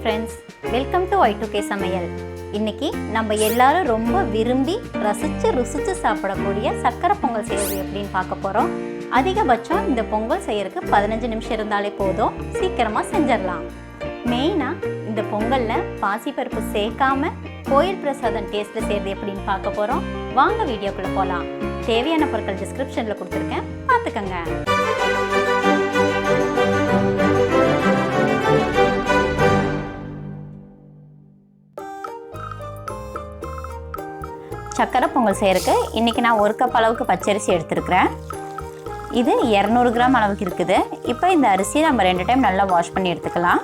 Friends, welcome to Y2K சமையல். இன்னைக்கு நம்ம எல்லாரும் ரொம்ப விரும்பி ருசிச்சு சாப்பிடக்கூடிய சக்கரை பொங்கல் செய்யறது எப்படின்னு பார்க்க போகிறோம். அதிகபட்சம் இந்த பொங்கல் செய்யறதுக்கு 15 நிமிஷம் இருந்தாலே போதும், சீக்கிரமாக செஞ்சிடலாம். மெயினாக இந்த பொங்கலில் பாசிப்பருப்பு சேர்க்காம கோயில் பிரசாதம் டேஸ்ட்டில் செய்யறது எப்படின்னு பார்க்க போகிறோம். வாங்க வீடியோக்குள்ளே போகலாம். தேவையான பொருட்கள் டிஸ்கிரிப்ஷனில் கொடுத்துருக்கேன், பார்த்துக்கங்க. சக்கரை பொங்கல் செய்யறதுக்கு இன்றைக்கி நான் 1 கப் அளவுக்கு பச்சரிசி எடுத்துருக்கிறேன். இது 200 கிராம் அளவுக்கு இருக்குது. இப்போ இந்த அரிசியை நம்ம 2 டைம் நல்லா வாஷ் பண்ணி எடுத்துக்கலாம்.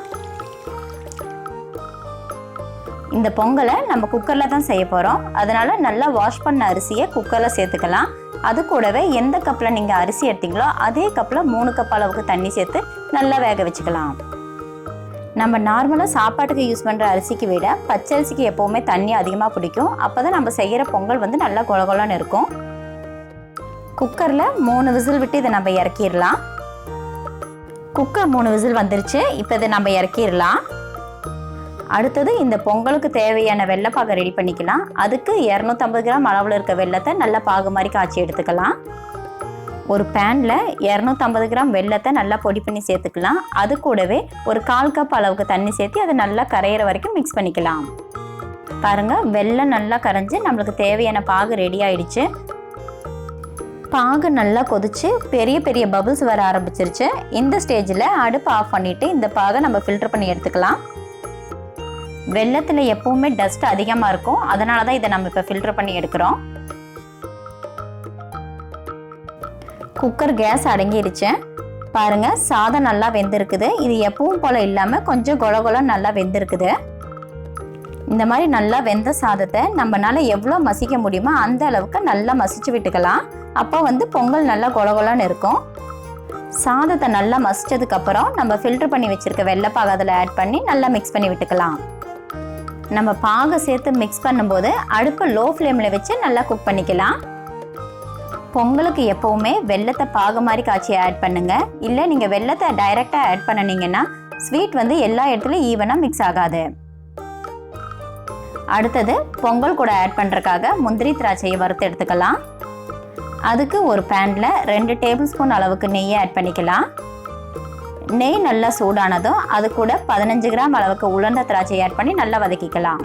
இந்த பொங்கலை நம்ம குக்கரில் தான் செய்ய போகிறோம், அதனால் நல்லா வாஷ் பண்ண அரிசியை குக்கரில் சேர்த்துக்கலாம். அது கூடவே எந்த கப்பில் நீங்கள் அரிசி எடுத்தீங்களோ அதே கப்பில் 3 கப் அளவுக்கு தண்ணி சேர்த்து நல்லா வேக வச்சுக்கலாம். நம்ம நார்மலாக சாப்பாட்டுக்கு யூஸ் பண்ணுற அரிசிக்கு விட பச்சரிசிக்கு எப்போவுமே தண்ணி அதிகமாக பிடிக்கும். அப்போ தான் நம்ம செய்கிற பொங்கல் வந்து நல்லா கொலகொலன்னு இருக்கும். குக்கரில் 3 விசில் விட்டு இதை நம்ம இறக்கிடலாம். குக்கர் 3 விசில் வந்துருச்சு. இப்போ இதை நம்ம இறக்கிடலாம். அடுத்தது இந்த பொங்கலுக்கு தேவையான வெள்ளைப்பாகை ரெடி பண்ணிக்கலாம். அதுக்கு 250 கிராம் அளவில் இருக்க வெள்ளத்தை நல்லா பாகு மாதிரி காய்ச்சி எடுத்துக்கலாம். ஒரு பேனில் 250 கிராம் வெள்ளத்தை நல்லா பொடி பண்ணி சேர்த்துக்கலாம். அது கூடவே ஒரு 1/4 கப் அளவுக்கு தண்ணி சேர்த்து அதை நல்லா கரையிற வரைக்கும் மிக்ஸ் பண்ணிக்கலாம். பாருங்கள், வெள்ளம் நல்லா கரைஞ்சி நம்மளுக்கு தேவையான பாகு ரெடி ஆயிடுச்சு. பாகு நல்லா கொதிச்சு பெரிய பெரிய பபிள்ஸ் வர ஆரம்பிச்சிருச்சு. இந்த ஸ்டேஜில் அடுப்பு ஆஃப் பண்ணிவிட்டு இந்த பாகை நம்ம ஃபில்டர் பண்ணி எடுத்துக்கலாம். வெள்ளத்தில் எப்போவுமே டஸ்ட் அதிகமாக இருக்கும், அதனால தான் இதை நம்ம இப்போ ஃபில்டர் பண்ணி எடுக்கிறோம். குக்கர் கேஸ் அடங்கிருச்சு. பாருங்கள், சாதம் நல்லா வெந்திருக்குது. இது எப்பவும் போல் இல்லாமல் கொஞ்சம் கொல நல்லா வெந்திருக்குது. இந்த மாதிரி நல்லா வெந்த சாதத்தை நம்மளால எவ்வளோ மசிக்க முடியுமோ அந்த அளவுக்கு நல்லா மசிச்சு விட்டுக்கலாம். அப்போ வந்து பொங்கல் நல்லா கொலன்னு இருக்கும். சாதத்தை நல்லா மசிச்சதுக்கப்புறம் நம்ம ஃபில்டர் பண்ணி வச்சுருக்க வெள்ளைப்பாகு அதில் ஆட் பண்ணி நல்லா மிக்ஸ் பண்ணி விட்டுக்கலாம். நம்ம பாகை சேர்த்து மிக்ஸ் பண்ணும்போது அடுப்பு லோ ஃப்ளேமில் வச்சு நல்லா குக் பண்ணிக்கலாம். பொங்கலுக்கு எப்போவுமே வெள்ளத்தை பாகு மாதிரி காய்ச்சி ஆட் பண்ணுங்கள். இல்லை நீங்கள் வெள்ளத்தை டைரெக்டாக ஆட் பண்ணினீங்கன்னா ஸ்வீட் வந்து எல்லா இடத்துலையும் ஈவனாக மிக்ஸ் ஆகாது. அடுத்தது பொங்கல் கூட ஆட் பண்ணுறதுக்காக முந்திரி திராட்சையை வறுத்து எடுத்துக்கலாம். அதுக்கு ஒரு பேனில் 2 டேபிள் ஸ்பூன் அளவுக்கு நெய்யை ஆட் பண்ணிக்கலாம். நெய் நல்லா சூடானதும் அது கூட 15 கிராம் அளவுக்கு உலர்ந்த திராட்சை ஆட் பண்ணி நல்லா வதக்கிக்கலாம்.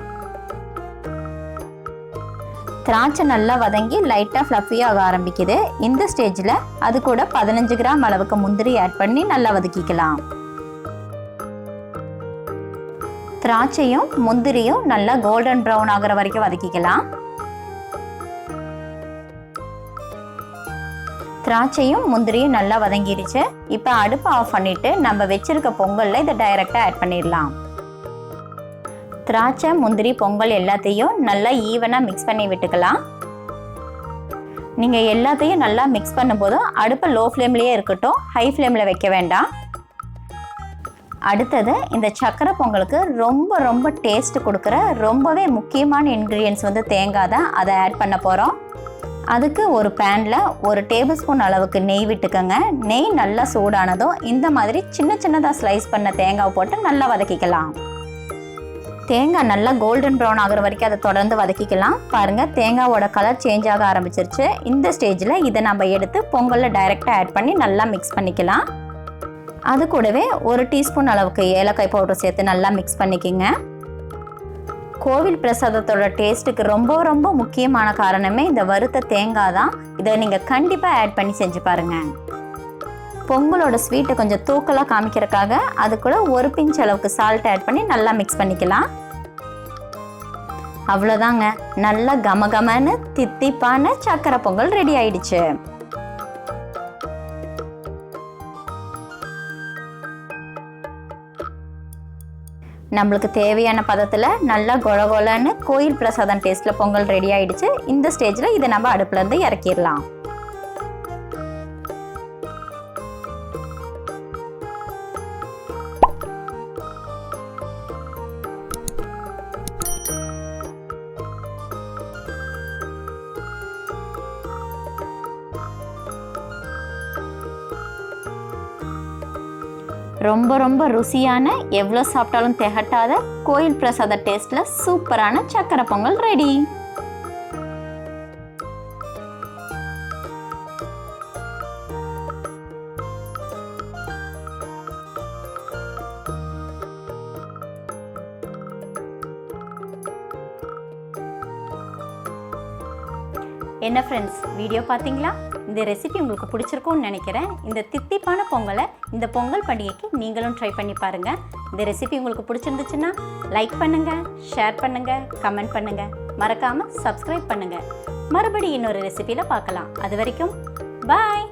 திராட்சை நல்லா வதங்கி லைட்டாக ஃப்ளஃபியாக ஆரம்பிக்குது. இந்த ஸ்டேஜில் அது கூட 15 கிராம் அளவுக்கு முந்திரி ஆட் பண்ணி நல்லா வதக்கிக்கலாம். திராட்சையும் முந்திரியும் நல்லா கோல்டன் ப்ரௌன் ஆகிற வரைக்கும் வதக்கிக்கலாம். திராட்சையும் முந்திரியும் நல்லா வதங்கிடுச்சு. இப்போ அடுப்பை ஆஃப் பண்ணிவிட்டு நம்ம வச்சிருக்க பொங்கலில் இதை டைரெக்டாக ஆட் பண்ணிடலாம். திராட்சை முந்திரி பொங்கல் எல்லாத்தையும் நல்லா ஈவனாக மிக்ஸ் பண்ணி விட்டுக்கலாம். நீங்கள் எல்லாத்தையும் நல்லா மிக்ஸ் பண்ணும்போதும் அடுப்பை லோ ஃப்ளேம்லேயே இருக்கட்டும், ஹை ஃப்ளேமில் வைக்க வேண்டாம். அடுத்தது இந்த சக்கரை பொங்கலுக்கு ரொம்ப டேஸ்ட் கொடுக்குற ரொம்பவே முக்கியமான இன்க்ரீடியன்ஸ் வந்து தேங்காய் தான். அதை ஆட் பண்ண போகிறோம். அதுக்கு ஒரு பேனில் 1 டேபிள் ஸ்பூன் அளவுக்கு நெய் விட்டுக்கோங்க. நெய் நல்லா சூடானதும் இந்த மாதிரி சின்னதாக ஸ்லைஸ் பண்ண தேங்காய் போட்டு நல்லா வதக்கிக்கலாம். தேங்காய் நல்லா கோல்டன் ப்ரௌன் ஆகிற வரைக்கும் அதை தொடர்ந்து வதக்கிக்கலாம். பாருங்கள், தேங்காவோட கலர் சேஞ்ச் ஆக ஆரம்பிச்சிருச்சு. இந்த ஸ்டேஜில் இதை நம்ம எடுத்து பொங்கலில் டைரெக்டாக ஆட் பண்ணி நல்லா மிக்ஸ் பண்ணிக்கலாம். அது கூடவே 1 டீஸ்பூன் அளவுக்கு ஏலக்காய் பவுடர் சேர்த்து நல்லா மிக்ஸ் பண்ணிக்கோங்க. கோவில் பிரசாதத்தோட டேஸ்ட்டுக்கு ரொம்ப முக்கியமான காரணமே இந்த வறுத்த தேங்காய் தான். இதை நீங்கள் கண்டிப்பாக ஆட் பண்ணி செஞ்சு பாருங்கள். பொங்கலோட ஸ்வீட்டை கொஞ்சம் தூக்கலாக காமிக்கிறதுக்காக அது கூட 1 பிஞ்ச் அளவுக்கு சால்ட் ஆட் பண்ணி நல்லா மிக்ஸ் பண்ணிக்கலாம். அவ்வளோதாங்க, நல்லா கமகமன்னு தித்திப்பான சக்கரை பொங்கல் ரெடி ஆயிடுச்சு. நம்மளுக்கு தேவையான பதத்தில் நல்லா கொலன்னு கோயில் பிரசாதம் டேஸ்ட்டில் பொங்கல் ரெடி ஆயிடுச்சு. இந்த ஸ்டேஜில் இதை நம்ம அடுப்புலேருந்து இறக்கிடலாம். ரொம்ப ரொம்ப ருசியான, எவ்வளோ சாப்பிட்டாலும் திகட்டாத கோயில் பிரசாத டேஸ்ட்டில் சூப்பரான சக்கரை பொங்கல் ரெடி. என்ன ஃப்ரெண்ட்ஸ், வீடியோ பார்த்தீங்களா? இந்த ரெசிபி உங்களுக்கு பிடிச்சிருக்கும்னு நினைக்கிறேன். இந்த தித்திப்பான பொங்கலை இந்த பொங்கல் பண்டிகைக்கு நீங்களும் ட்ரை பண்ணி பாருங்கள். இந்த ரெசிபி உங்களுக்கு பிடிச்சிருந்துச்சுன்னா லைக் பண்ணுங்கள், ஷேர் பண்ணுங்கள், கமெண்ட் பண்ணுங்கள், மறக்காமல் சப்ஸ்கிரைப் பண்ணுங்கள். மறுபடியும் இன்னொரு ரெசிபியில் பார்க்கலாம். அது வரைக்கும் பாய்.